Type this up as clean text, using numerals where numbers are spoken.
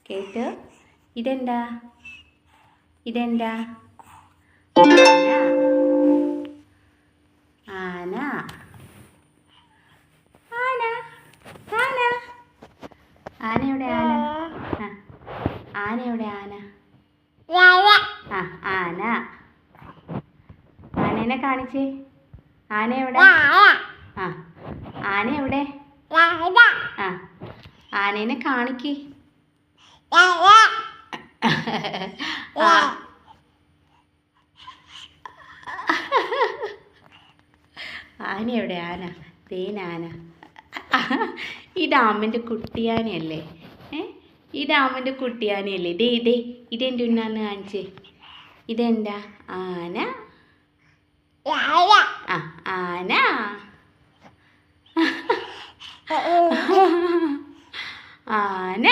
കേട്ടോ? ഇതെന്താ? ഇതെന്താ? ആന. ആന. ആന. ആനയുടെ ആന. ആനയുടെ ആന. ആന. ആനേനെ കാണിച്ചേ. ആന എവിടെ? ആന എവിടെ? ആനേനെ കാണിക്ക്. ആന എവിടെ? ആന. തേനാന. ഈ ഡാമിൻ്റെ കുട്ടിയാനയല്ലേ? ഈ ഡാമിൻ്റെ കുട്ടിയാനയല്ലേ? ഇതെൻ്റെ ഉന്നാന്ന് കാണിച്ചേ. ഇതെന്താ? ആന. ആന. ആന.